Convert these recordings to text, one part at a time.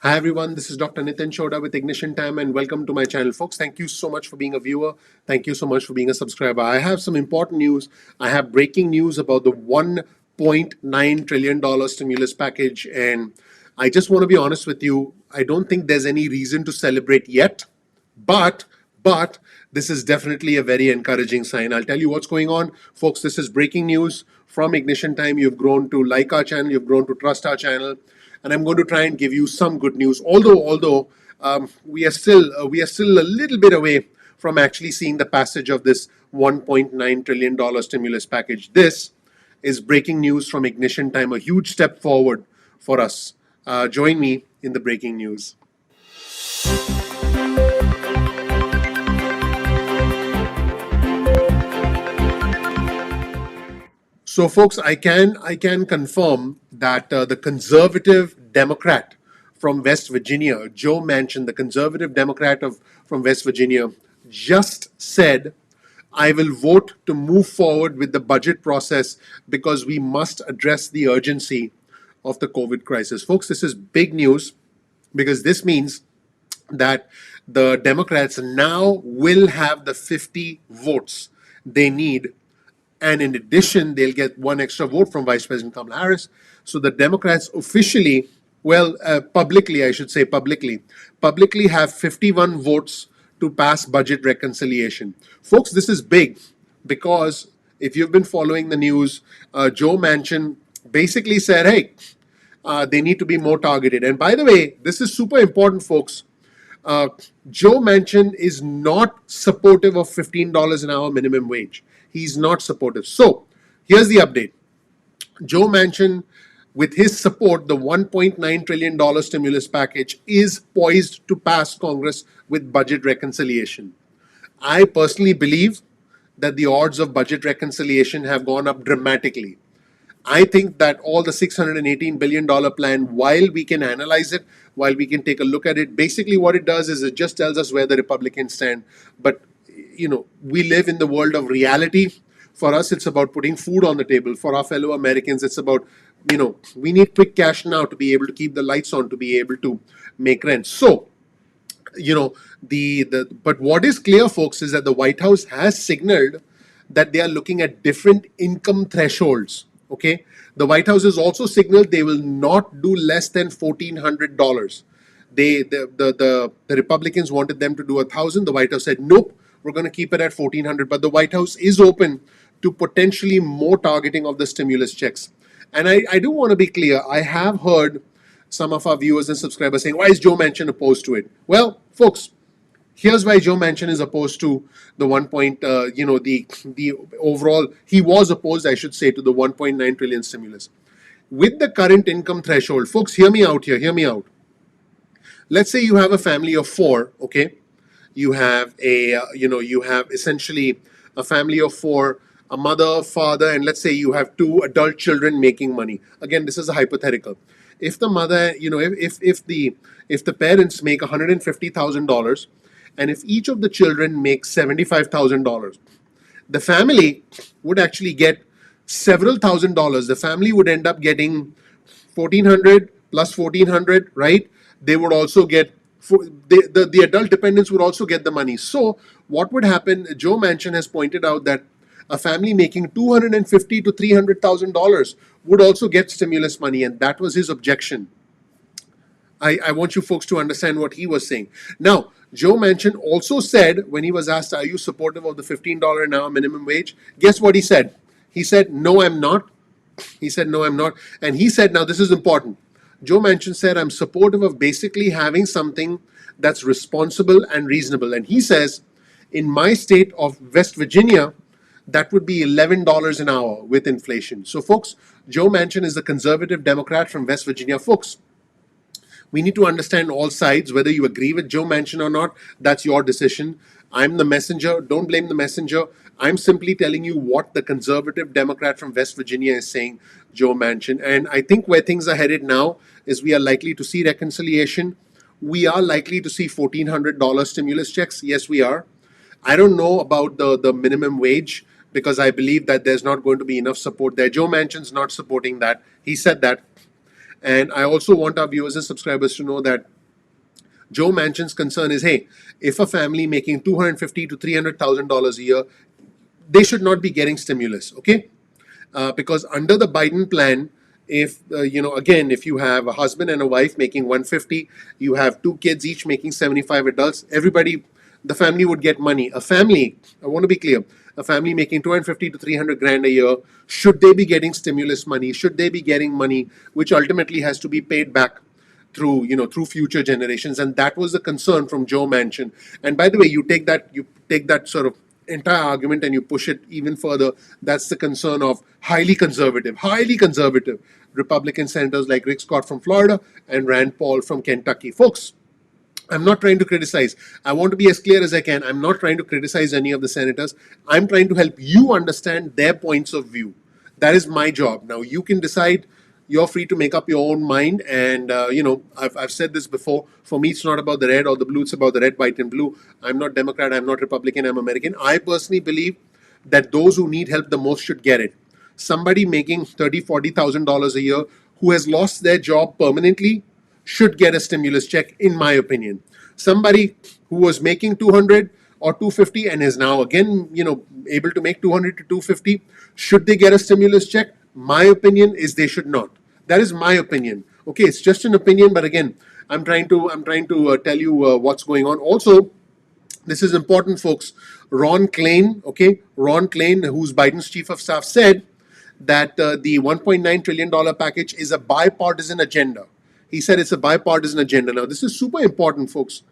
Hi everyone, this is Dr. Nitin Chhoda with Ignition Time and welcome to my channel, folks. Thank you so much for being a viewer. Thank you so much for being a subscriber. I have some important news. I have breaking news about the $1.9 trillion stimulus package, and I just want to be honest with you. I don't think there's any reason to celebrate yet, but but this is definitely a very encouraging sign. I'll tell you what's going on, folks. This is breaking news from Ignition Time. You've grown to like our channel, you've grown to trust our channel, and I'm going to try and give you some good news. Although we are still a little bit away from actually seeing the passage of this $1.9 trillion stimulus package. This is breaking news from Ignition Time, a huge step forward for us. Join me in the breaking news. So, folks, I can confirm that the conservative Democrat from West Virginia, Joe Manchin, the conservative Democrat from West Virginia, just said, "I will vote to move forward with the budget process because we must address the urgency of the COVID crisis." Folks, this is big news because this means that the Democrats now will have the 50 votes they need, and in addition, they'll get one extra vote from Vice President Kamala Harris. So the Democrats officially, publicly, I should say publicly have 51 votes to pass budget reconciliation. Folks, this is big because if you've been following the news, Joe Manchin basically said, hey, they need to be more targeted. And by the way, this is super important, folks. Joe Manchin is not supportive of $15 an hour minimum wage. He's not supportive. So here's the update. Joe Manchin, with his support, the $1.9 trillion stimulus package is poised to pass Congress with budget reconciliation. I personally believe that the odds of budget reconciliation have gone up dramatically. I think that all the $618 billion plan, while we can analyze it, while we can take a look at it, basically what it does is it just tells us where the Republicans stand. But, we live in the world of reality. For us, it's about putting food on the table. For our fellow Americans, it's about, we need quick cash now to be able to keep the lights on, to be able to make rent. So, but what is clear, folks, is that the White House has signaled that they are looking at different income thresholds. Okay, the White House has also signaled they will not do less than $1,400. The Republicans wanted them to do 1,000. The White House said nope, we're going to keep it at 1,400. But the White House is open to potentially more targeting of the stimulus checks. And I do want to be clear. I have heard some of our viewers and subscribers saying, "Why is Joe Manchin opposed to it?" Well, folks, here's why Joe Manchin is opposed to the the overall, he was opposed, I should say, to the 1.9 trillion stimulus. With the current income threshold, folks, hear me out here, hear me out. Let's say you have a family of four, okay? You have you have essentially a family of four, a mother, father, and let's say you have two adult children making money. Again, this is a hypothetical. If the mother, if the parents make $150,000, and if each of the children makes $75,000, the family would actually get several $1,000s. The family would end up getting 1,400 plus 1,400, right? They would also get, the adult dependents would also get the money. So what would happen, Joe Manchin has pointed out that a family making $250,000 to $300,000 would also get stimulus money, and that was his objection. I want you folks to understand what he was saying. Now, Joe Manchin also said, when he was asked, are you supportive of the $15 an hour minimum wage? Guess what he said? He said, no, I'm not. He said, no, I'm not. And he said, now this is important. Joe Manchin said, I'm supportive of basically having something that's responsible and reasonable. And he says, in my state of West Virginia, that would be $11 an hour with inflation. So, folks, Joe Manchin is the conservative Democrat from West Virginia. Folks, we need to understand all sides. Whether you agree with Joe Manchin or not, that's your decision. I'm the messenger. Don't blame the messenger. I'm simply telling you what the conservative Democrat from West Virginia is saying, Joe Manchin. And I think where things are headed now is we are likely to see reconciliation. We are likely to see $1,400 stimulus checks. Yes, we are. I don't know about the minimum wage because I believe that there's not going to be enough support there. Joe Manchin's not supporting that. He said that. And I also want our viewers and subscribers to know that Joe Manchin's concern is, hey, if a family making $250,000 to $300,000 a year, they should not be getting stimulus, okay? Because under the Biden plan, if again, if you have a husband and a wife making 150, you have two kids each making 75 adults, everybody, the family would get money. A family, I want to be clear, a family making 250 to 300 grand a year, should they be getting stimulus money? Should they be getting money which ultimately has to be paid back through future generations? And that was the concern from Joe Manchin. And by the way, you take that sort of entire argument and you push it even further. That's the concern of highly conservative Republican senators like Rick Scott from Florida and Rand Paul from Kentucky. Folks, I'm not trying to criticize. I want to be as clear as I can. I'm not trying to criticize any of the senators. I'm trying to help you understand their points of view. That is my job. Now, you can decide. You're free to make up your own mind. And, I've said this before. For me, it's not about the red or the blue. It's about the red, white, and blue. I'm not Democrat. I'm not Republican. I'm American. I personally believe that those who need help the most should get it. Somebody making $30,000, $40,000 a year who has lost their job permanently should get a stimulus check, in my opinion. Somebody who was making 200 or 250 and is now again, able to make 200 to 250, should they get a stimulus check? My opinion is they should not. That is my opinion. Okay, it's just an opinion, but again, I'm trying to tell you what's going on. Also, this is important, folks. Ron Klain, who's Biden's chief of staff, said that the $1.9 trillion package is a bipartisan agenda. He said it's a bipartisan agenda. Now, this is super important, folks.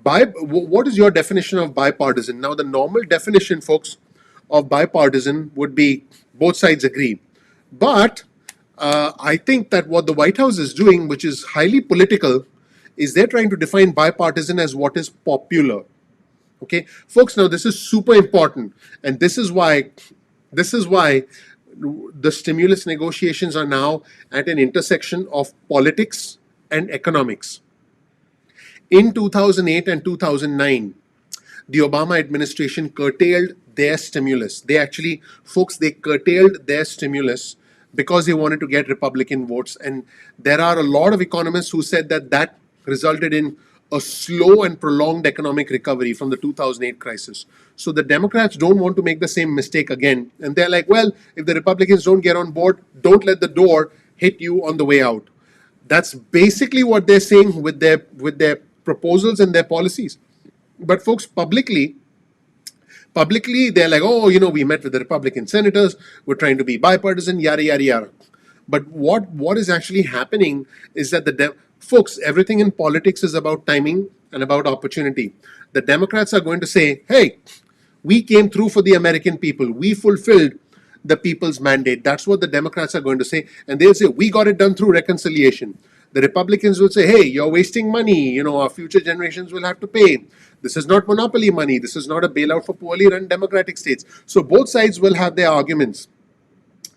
What is your definition of bipartisan? Now, the normal definition, folks, of bipartisan would be both sides agree. But I think that what the White House is doing, which is highly political, is they're trying to define bipartisan as what is popular. Okay, folks, now this is super important, and this is why the stimulus negotiations are now at an intersection of politics and economics. In 2008 and 2009, the Obama administration curtailed their stimulus. They curtailed their stimulus because they wanted to get Republican votes. And there are a lot of economists who said that resulted in a slow and prolonged economic recovery from the 2008 crisis. So the Democrats don't want to make the same mistake again. And they're like, well, if the Republicans don't get on board, don't let the door hit you on the way out. That's basically what they're saying with their proposals and their policies. But folks, publicly they're like, oh, we met with the Republican senators, we're trying to be bipartisan, yada yada yada. But what is actually happening is that folks, everything in politics is about timing and about opportunity. The Democrats are going to say, hey, we came through for the American people, we fulfilled the people's mandate. That's what the Democrats are going to say, and they'll say, we got it done through reconciliation. The Republicans will say, hey, you're wasting money, our future generations will have to pay. This is not monopoly money, this is not a bailout for poorly run democratic states. So both sides will have their arguments.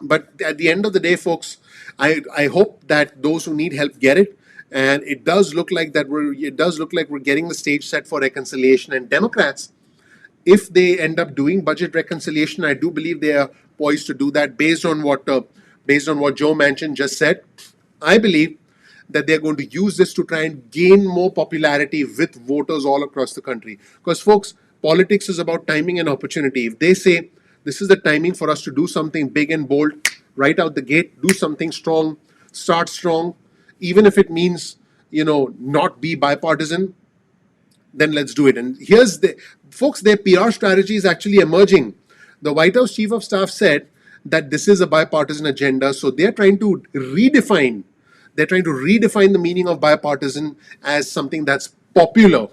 But at the end of the day, folks, I hope that those who need help get it. And it does look like we're getting the stage set for reconciliation. And Democrats, if they end up doing budget reconciliation, I do believe they are poised to do that based on what Joe Manchin just said. I believe that they're going to use this to try and gain more popularity with voters all across the country. Because, folks, politics is about timing and opportunity. If they say this is the timing for us to do something big and bold right out the gate, do something strong, start strong, even if it means, not be bipartisan, then let's do it. And here's folks, their PR strategy is actually emerging. The White House Chief of Staff said that this is a bipartisan agenda, so they're trying to redefine the meaning of bipartisan as something that's popular,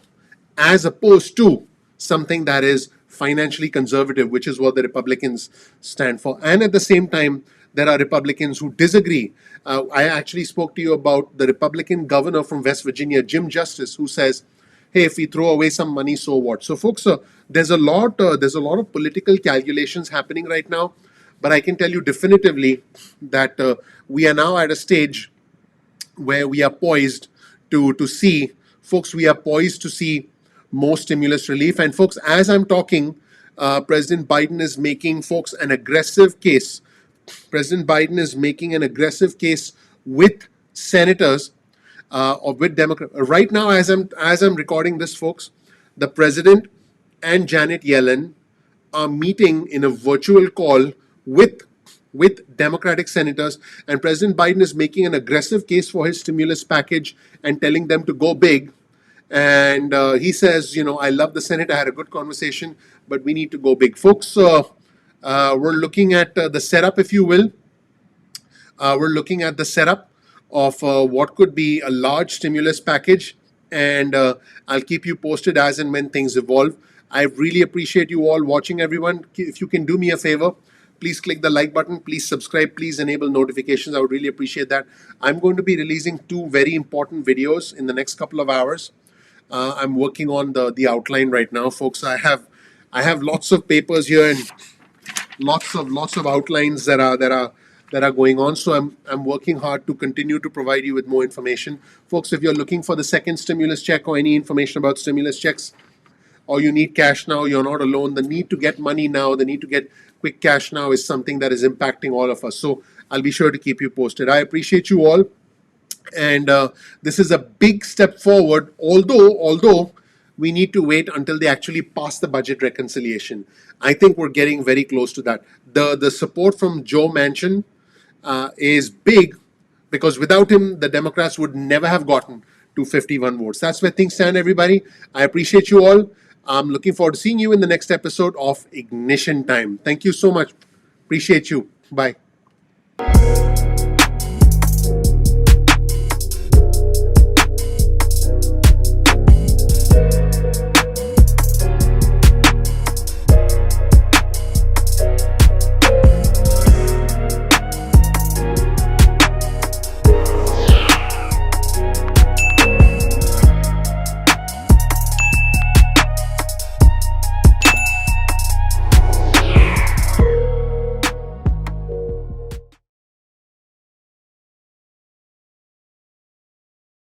as opposed to something that is financially conservative, which is what the Republicans stand for. And at the same time, there are Republicans who disagree. I actually spoke to you about the Republican governor from West Virginia, Jim Justice, who says, hey, if we throw away some money, so what? So, folks, there's a lot of political calculations happening right now. But I can tell you definitively that we are now at a stage where we are poised to see, folks, we are poised to see more stimulus relief. And folks, as I'm talking, President Biden is making, folks, an aggressive case. President Biden is making an aggressive case with senators with Democrat. Right now, as I'm recording this, folks, the president and Janet Yellen are meeting in a virtual call with Democratic senators, and President Biden is making an aggressive case for his stimulus package and telling them to go big. And he says, I love the Senate. I had a good conversation, but we need to go big, folks. We're looking at the setup, if you will. We're looking at the setup of what could be a large stimulus package, and I'll keep you posted as and when things evolve. I really appreciate you all watching, everyone. If you can do me a favor, please click the like button, please subscribe, please enable notifications. I would really appreciate that. I'm going to be releasing 2 very important videos in the next couple of hours. I'm working on the outline right now, folks. I have lots of papers here and lots of outlines that are going on. So I'm working hard to continue to provide you with more information, folks. If you're looking for the second stimulus check or any information about stimulus checks, or you need cash now, you're not alone. The need to get money now, the need to get quick cash now is something that is impacting all of us. So I'll be sure to keep you posted. I appreciate you all, and this is a big step forward. Although we need to wait until they actually pass the budget reconciliation. I think we're getting very close to that. The support from Joe Manchin is big, because without him, the Democrats would never have gotten to 51 votes. That's where things stand, everybody. I appreciate you all. I'm looking forward to seeing you in the next episode of Ignition Time. Thank you so much. Appreciate you. Bye.